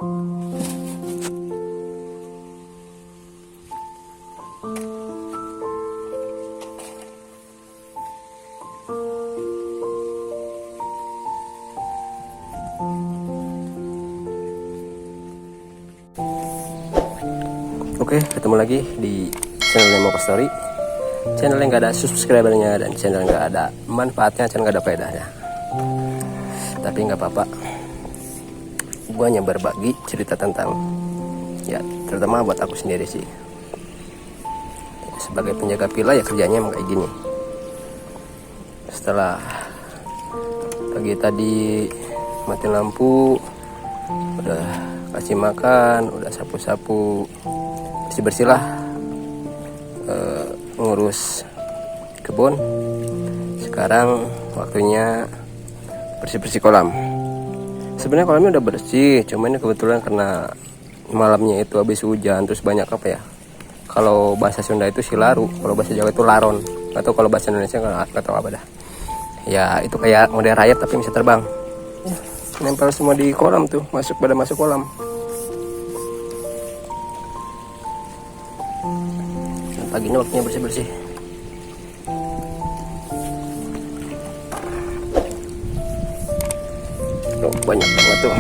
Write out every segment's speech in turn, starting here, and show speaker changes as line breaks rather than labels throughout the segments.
Oke, ketemu lagi di channel Nemo Story. Channel yang gak ada subscribernya dan channel gak ada manfaatnya, channel gak ada faedahnya. Tapi nggak apa-apa, gue hanya berbagi cerita tentang, ya terutama buat aku sendiri sih. Sebagai penjaga villa ya kerjanya emang kayak gini. Setelah pagi tadi mati lampu, udah kasih makan, udah sapu-sapu, bersih-bersih lah, ngurus kebun. Sekarang waktunya bersih-bersih kolam. Sebenarnya kolamnya udah bersih, cuma ini kebetulan karena malamnya itu habis hujan, terus banyak apa ya, kalau bahasa Sunda itu silaru, kalau bahasa Jawa itu laron, atau kalau bahasa Indonesia nggak tahu apa dah ya. Itu kayak model rayap tapi bisa terbang, nempel semua di kolam tuh, masuk kolam. Dan pagi ini waktunya bersih-bersih. Tuh, banyak banget tuh,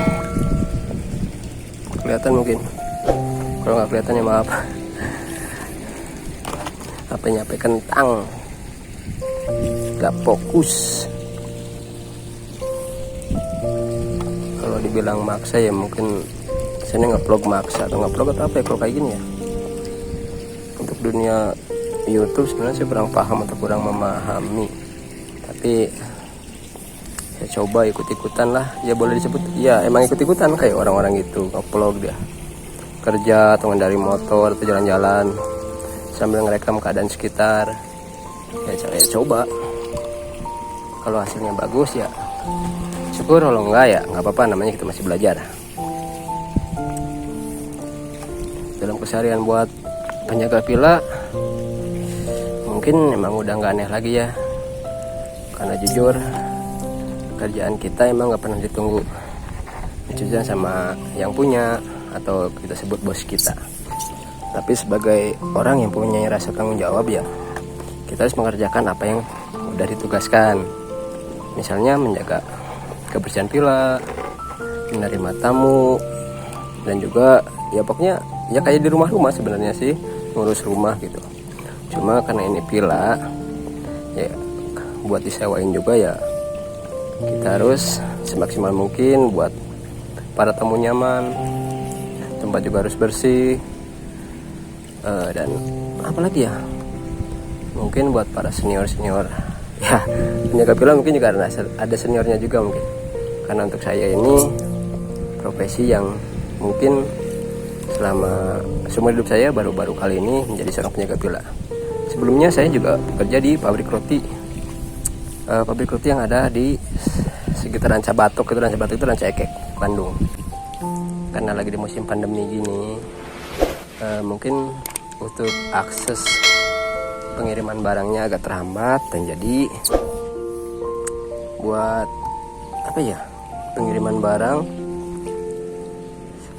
kelihatan mungkin, kalau nggak kelihatan ya maaf. HP-nya HP kentang, gak fokus. Kalau dibilang maksa ya mungkin saya nge-vlog maksa atau nge-vlog atau apa ya kalau kayak gini ya. Untuk dunia YouTube sebenarnya saya kurang paham atau kurang memahami, tapi ya coba ikut-ikutan lah, ya boleh disebut ya emang ikut-ikutan kayak orang-orang itu nge-vlog dia kerja atau ngendari motor atau jalan-jalan sambil ngerekam keadaan sekitar. Ya saya coba, kalau hasilnya bagus ya syukur, kalau enggak ya nggak apa-apa, namanya kita masih belajar. Dalam keseharian buat penjaga villa mungkin emang udah nggak aneh lagi ya, karena jujur kerjaan kita emang nggak pernah ditunggu, dicucian sama yang punya atau kita sebut bos kita. Tapi sebagai orang yang punya rasa tanggung jawab ya, kita harus mengerjakan apa yang udah ditugaskan. Misalnya menjaga kebersihan villa, menerima tamu, dan juga ya pokoknya ya kayak di rumah-rumah sebenarnya sih, ngurus rumah gitu. Cuma karena ini villa ya buat disewain juga ya, kita harus semaksimal mungkin buat para tamu nyaman, tempat juga harus bersih, dan apalagi ya, mungkin buat para senior ya, penjaga villa mungkin juga ada seniornya juga mungkin, karena untuk saya ini profesi yang mungkin selama seumur hidup saya baru-baru kali ini menjadi seorang penjaga villa. Sebelumnya saya juga bekerja di pabrik roti yang ada di sekitaran Cabatok itu Ranca Ekek, Bandung. Karena lagi di musim pandemi gini, mungkin untuk akses pengiriman barangnya agak terhambat, dan jadi buat apa ya, pengiriman barang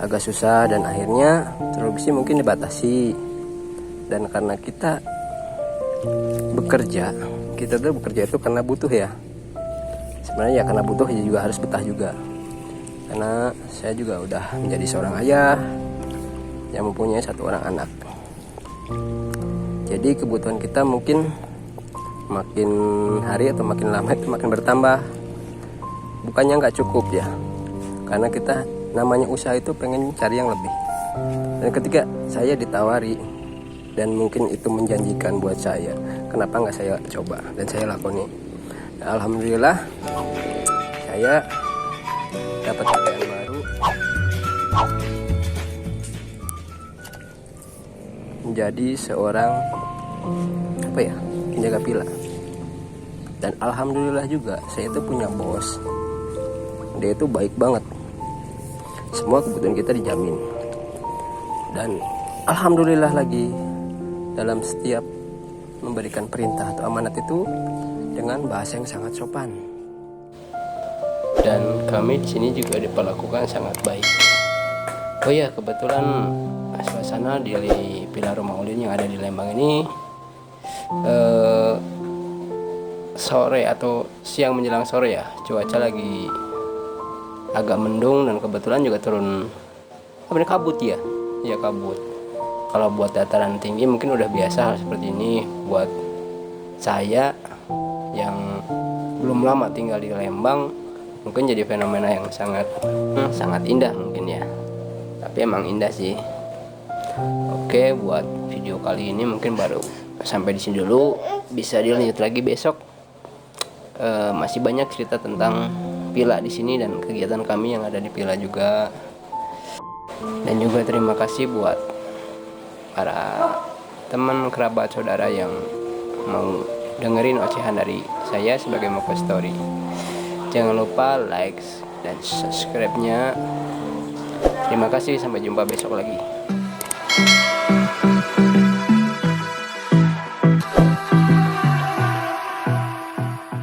agak susah, dan akhirnya produksi mungkin dibatasi. Dan karena kita bekerja itu karena butuh ya, sebenarnya ya karena butuh ya juga harus betah juga, karena saya juga udah menjadi seorang ayah yang mempunyai 1 orang anak. Jadi kebutuhan kita mungkin makin hari atau makin lama itu makin bertambah, bukannya nggak cukup ya, karena kita namanya usaha itu pengen cari yang lebih. Dan ketika saya ditawari dan mungkin itu menjanjikan buat saya, kenapa nggak saya coba dan saya lakoni. Nah, alhamdulillah saya dapat kerjaan baru, menjadi seorang apa ya, penjaga villa. Dan alhamdulillah juga saya itu punya bos, dia itu baik banget, semua kebutuhan kita dijamin. Dan alhamdulillah lagi, dalam setiap memberikan perintah atau amanat itu dengan bahasa yang sangat sopan. Dan kami di sini juga diperlakukan sangat baik. Oh iya, kebetulan suasana di Villa Rumah Ulin yang ada di Lembang ini sore atau siang menjelang sore ya, cuaca lagi agak mendung dan kebetulan juga turun kabut ya. Ya kabut. Kalau buat dataran tinggi mungkin udah biasa hal seperti ini. Buat saya yang belum lama tinggal di Lembang, mungkin jadi fenomena yang sangat indah mungkin ya. Tapi emang indah sih. Oke, buat video kali ini mungkin baru sampai di sini dulu. Bisa dilanjut lagi besok. Masih banyak cerita tentang villa di sini dan kegiatan kami yang ada di villa juga. Dan juga terima kasih buat para teman, kerabat, saudara yang mau dengerin ocehan dari saya sebagai Moko Story. Jangan lupa like dan subscribe-nya. Terima kasih, sampai jumpa besok lagi.